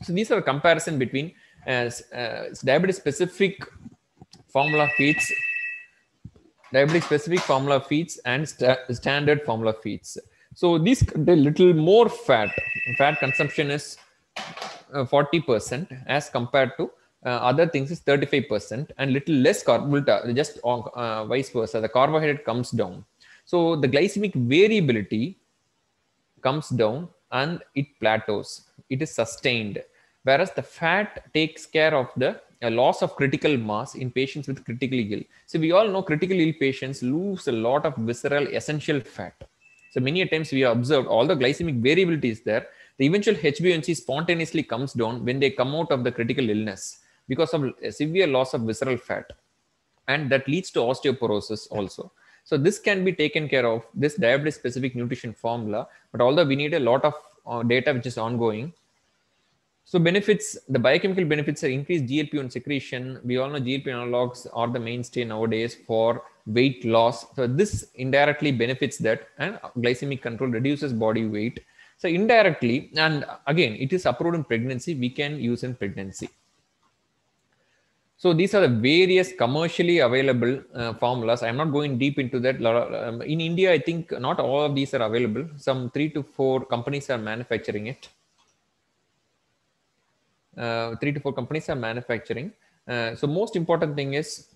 So these are a comparison between diabetes specific formula feeds, and standard formula feeds. So these contain a little more fat. Fat consumption is 40% as compared to other things is 35%, and little less carbohydrate, just vice versa. The carbohydrate comes down. So the glycemic variability comes down and it plateaus. It is sustained. Whereas the fat takes care of the loss of critical mass in patients with critically ill. So we all know critically ill patients lose a lot of visceral essential fat. So many times we have observed all the glycemic variability is there. The eventual HbA1c spontaneously comes down when they come out of the critical illness because of a severe loss of visceral fat. And that leads to osteoporosis also. So this can be taken care of, this diabetes specific nutrition formula, but although we need a lot of data which is ongoing. So benefits, the biochemical benefits are increased GLP-1 secretion. We all know GLP analogs are the mainstay nowadays for weight loss. So this indirectly benefits that, and glycemic control reduces body weight. So indirectly, and again, it is approved in pregnancy, we can use in pregnancy. So these are the various commercially available formulas. I'm not going deep into that. In India, I think not all of these are available. Some 3 to 4 companies are manufacturing it. 3 to 4 companies are manufacturing. So most important thing is,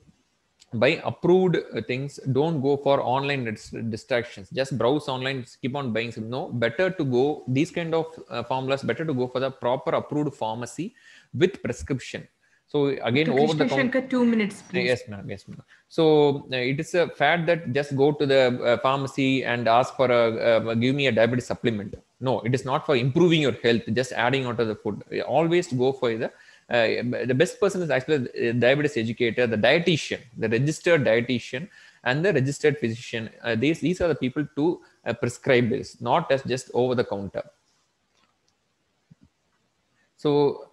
buy approved things. Don't go for online distractions. Just browse online, keep on buying some. No, better to go, these kind of formulas, better to go for the proper approved pharmacy with prescription. So again, over the counter. 2 minutes, please. Yes, ma'am. Yes, ma'am. So it is a fad that just go to the pharmacy and ask for give me a diabetes supplement. No, it is not for improving your health, just adding onto the food. Always go for the best person is actually the diabetes educator, the dietitian, the registered dietitian, and the registered physician. These are the people to prescribe this, not as just over the counter. So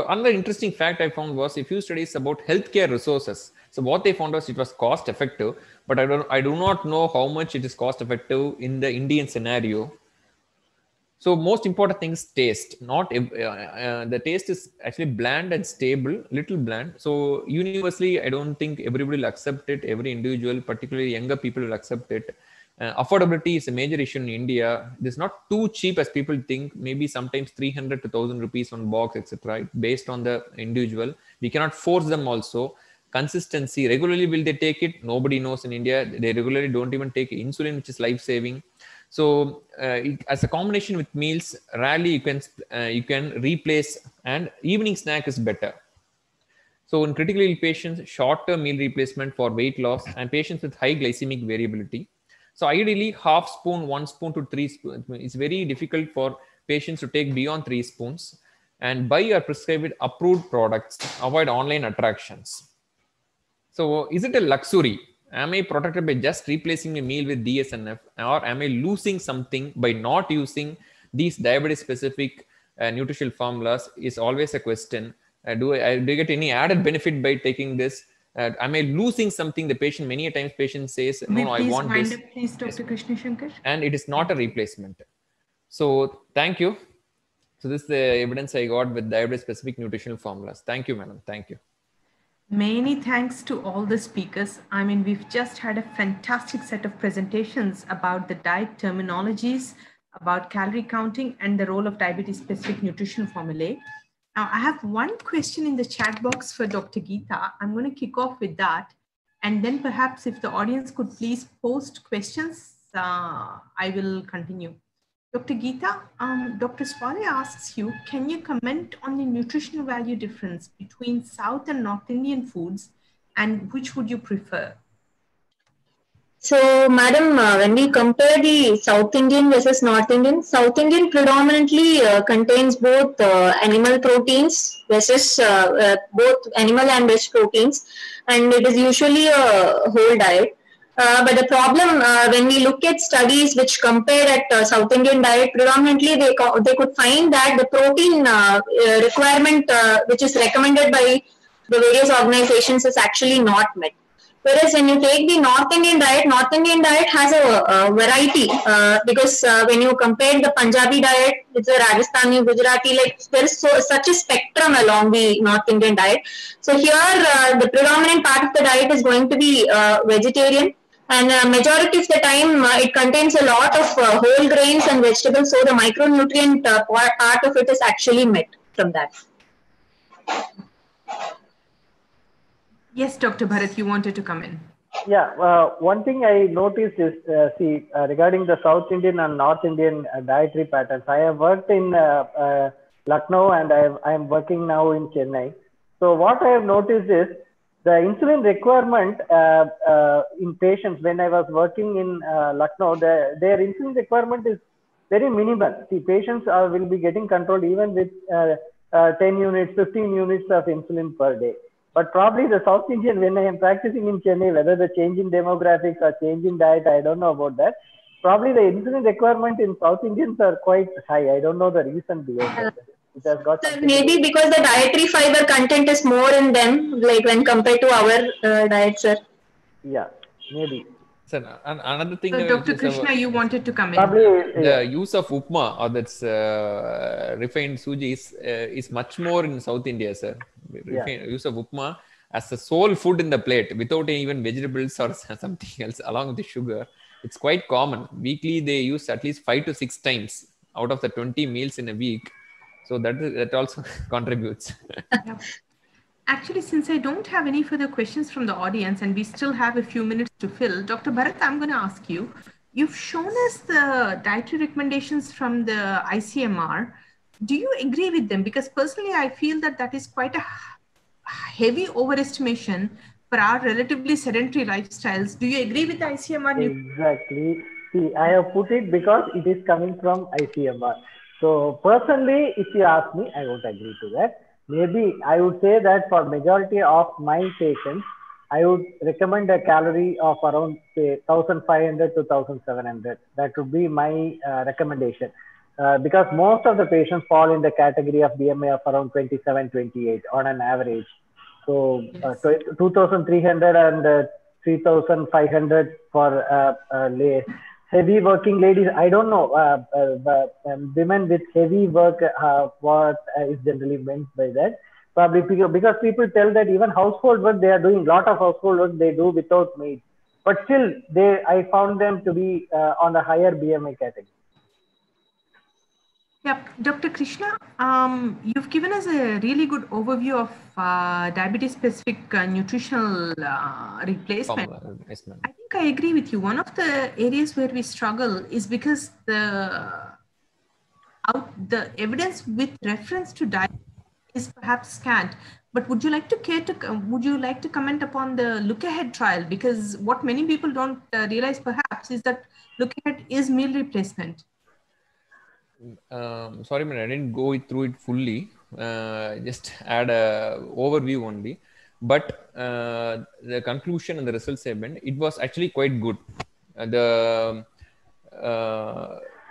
another interesting fact I found was a few studies about healthcare resources. So what they found was it was cost effective, but I do not know how much it is cost effective in the Indian scenario. So most important thing is taste. Not the taste is actually bland and stable, little bland. So universally, I don't think everybody will accept it. Every individual, particularly younger people, will accept it. Affordability is a major issue in India. It is not too cheap as people think. Maybe sometimes 300 to 1,000 rupees on box, etc. Based on the individual. We cannot force them also. Consistency, regularly will they take it? Nobody knows in India. They regularly don't even take insulin, which is life-saving. So as a combination with meals, rarely you can replace, and evening snack is better. So in critically ill patients, short-term meal replacement for weight loss, and patients with high glycemic variability. So ideally, half spoon, 1 spoon to 3 spoons. It's very difficult for patients to take beyond 3 spoons. And buy or prescribe approved products. Avoid online attractions. So is it a luxury? Am I protected by just replacing a meal with DSNF, or am I losing something by not using these diabetes-specific nutritional formulas? Is always a question. Do I get any added benefit by taking this? Am I losing something? The patient, many times patient says, no, I want this. Please, Dr. Krishna Shankar. And it is not a replacement. So thank you. So this is the evidence I got with diabetes-specific nutritional formulas. Thank you, madam. Thank you. Many thanks to all the speakers. I mean, we've just had a fantastic set of presentations about the diet terminologies, about calorie counting, and the role of diabetes-specific nutritional formulae. Now, I have one question in the chat box for Dr. Geeta. I'm going to kick off with that. And then perhaps if the audience could please post questions, I will continue. Dr. Geeta, Dr. Swale asks you, can you comment on the nutritional value difference between South and North Indian foods, and which would you prefer? So, madam, when we compare the South Indian versus North Indian, South Indian predominantly contains both animal proteins versus both animal and veg proteins, and it is usually a whole diet. But the problem when we look at studies which compare at South Indian diet, predominantly they could find that the protein requirement which is recommended by the various organizations is actually not met. Whereas when you take the North Indian diet has a variety because when you compare the Punjabi diet with the Rajasthani, Gujarati, like there is such a spectrum along the North Indian diet. So here the predominant part of the diet is going to be vegetarian, and majority of the time it contains a lot of whole grains and vegetables. So the micronutrient part of it is actually met from that. Yes, Dr. Bharat, you wanted to come in. Yeah, one thing I noticed is, regarding the South Indian and North Indian dietary patterns. I have worked in Lucknow, and I am working now in Chennai. So what I have noticed is the insulin requirement in patients. When I was working in Lucknow, their insulin requirement is very minimal. See, patients will be getting controlled even with 10 units, 15 units of insulin per day. But probably the South Indian, when I am practicing in Chennai, whether the change in demographics or change in diet, I don't know about that. Probably the insulin requirement in South Indians are quite high. I don't know the reason behind that. It has got maybe because the dietary fiber content is more in them, like when compared to our diet, sir. Yeah, maybe. So another thing. So Dr. Krishna, you wanted to come in. Probably, the use of upma, or that's refined suji, is much more in South India, sir. Use of upma as a sole food in the plate without even vegetables or something else along with the sugar. It's quite common. Weekly they use at least 5 to 6 times out of the 20 meals in a week. So that also contributes. Yeah. Actually, since I don't have any further questions from the audience and we still have a few minutes to fill, Dr. Bharat, I'm going to ask you, you've shown us the dietary recommendations from the ICMR. Do you agree with them? Because personally, I feel that is quite a heavy overestimation for our relatively sedentary lifestyles. Do you agree with the ICMR? Exactly. See, I have put it because it is coming from ICMR. So personally, if you ask me, I won't agree to that. Maybe I would say that for majority of my patients, I would recommend a calorie of around, say, 1,500 to 1,700. That would be my recommendation. Because most of the patients fall in the category of BMI of around 27, 28 on an average. So 2,300 and 3,500 for heavy working ladies. I don't know, women with heavy work, what is generally meant by that. Probably because people tell that even household work, they are doing a lot of household work they do without maids. But still, I found them to be on a higher BMI category. Yeah, Dr. Krishna, you've given us a really good overview of diabetes-specific nutritional replacement. Yes, ma'am. I think I agree with you. One of the areas where we struggle is because the evidence with reference to diet is perhaps scant. But would you like to comment upon the Look Ahead trial? Because what many people don't realize perhaps is that Look Ahead is meal replacement. Sorry, man, I didn't go through it fully. Just add a overview only. But the conclusion and the results have been, it was actually quite good. Even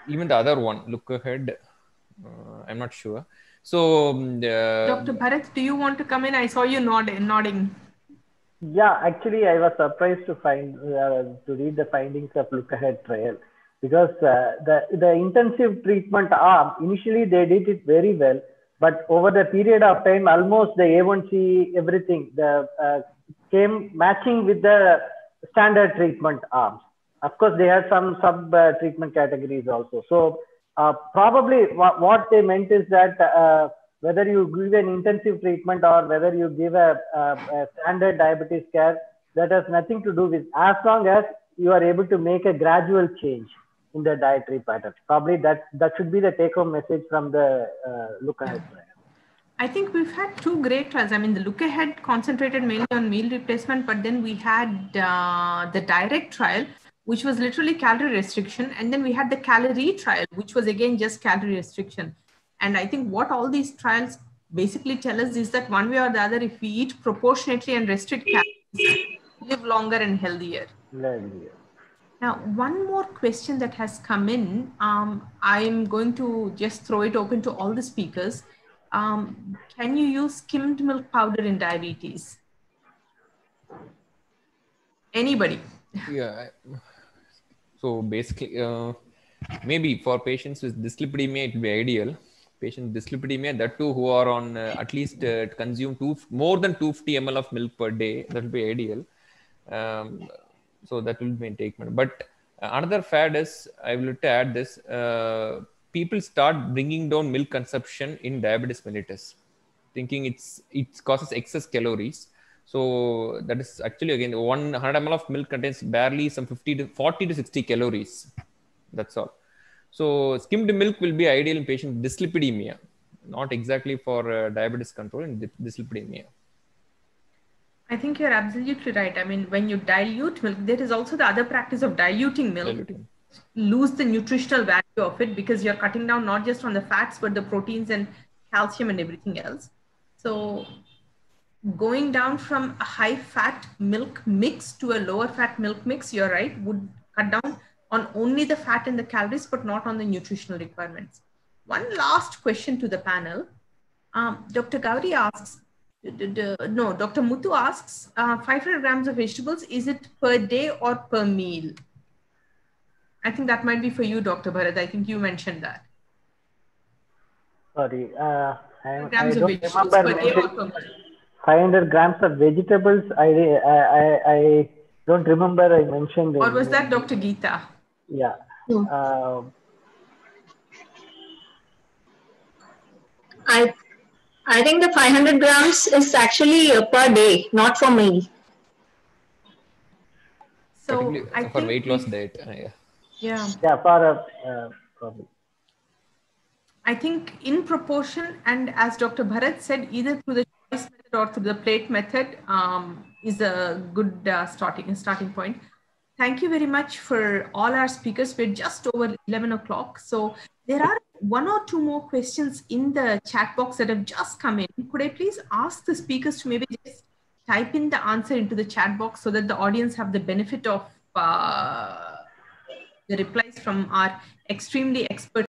the other one, Look Ahead, I'm not sure. So, Dr. Bharat, do you want to come in? I saw you nodding. Yeah, actually, I was surprised to read the findings of Look Ahead trial. Because the intensive treatment arm, initially they did it very well, but over the period of time, almost the A1C, everything, came matching with the standard treatment arms. Of course, they had some sub-treatment categories also. So probably what they meant is that whether you give an intensive treatment or whether you give a standard diabetes care, that has nothing to do with, as long as you are able to make a gradual change in the dietary pattern. Probably that should be the take-home message from the Look Ahead trial. I think we've had two great trials. I mean, the Look Ahead concentrated mainly on meal replacement, but then we had the Direct trial, which was literally calorie restriction. And then we had the calorie trial, which was again just calorie restriction. And I think what all these trials basically tell us is that one way or the other, if we eat proportionately and restrict calories, live longer and healthier. Now, one more question that has come in, I'm going to just throw it open to all the speakers. Can you use skimmed milk powder in diabetes? Anybody? Yeah. So basically, maybe for patients with dyslipidemia, it will be ideal. Patients with dyslipidemia, that too, who are on at least consume more than 250 ml of milk per day, that will be ideal. So that will be take. But another fad is, I will add this, people start bringing down milk consumption in diabetes mellitus, thinking it causes excess calories. So that is actually, again, 100 ml of milk contains barely some 40 to 60 calories. That's all. So skimmed milk will be ideal in patients with dyslipidemia, not exactly for diabetes control in dyslipidemia. I think you're absolutely right. I mean, when you dilute milk, there is also the other practice of diluting milk. Lose the nutritional value of it because you're cutting down not just on the fats, but the proteins and calcium and everything else. So going down from a high fat milk mix to a lower fat milk mix, you're right, would cut down on only the fat and the calories, but not on the nutritional requirements. One last question to the panel. Dr. Gauri asks, no, Dr. Muthu asks, 500 grams of vegetables, is it per day or per meal? I think that might be for you, Dr. Bharat. I think you mentioned that. Sorry, I grams don't of vegetables remember. Per day or per meal? 500 grams of vegetables. I don't remember I mentioned. Or was that Dr. Geeta? Yeah. I think the 500 grams is actually per day, not for meal. So I for think weight loss diet. Yeah. Yeah, for probably. I think in proportion, and as Dr. Bharat said, either through the choice method or through the plate method is a good starting point. Thank you very much for all our speakers. We're just over 11 o'clock. So there are one or two more questions in the chat box that have just come in. Could I please ask the speakers to maybe just type in the answer into the chat box so that the audience have the benefit of the replies from our extremely expert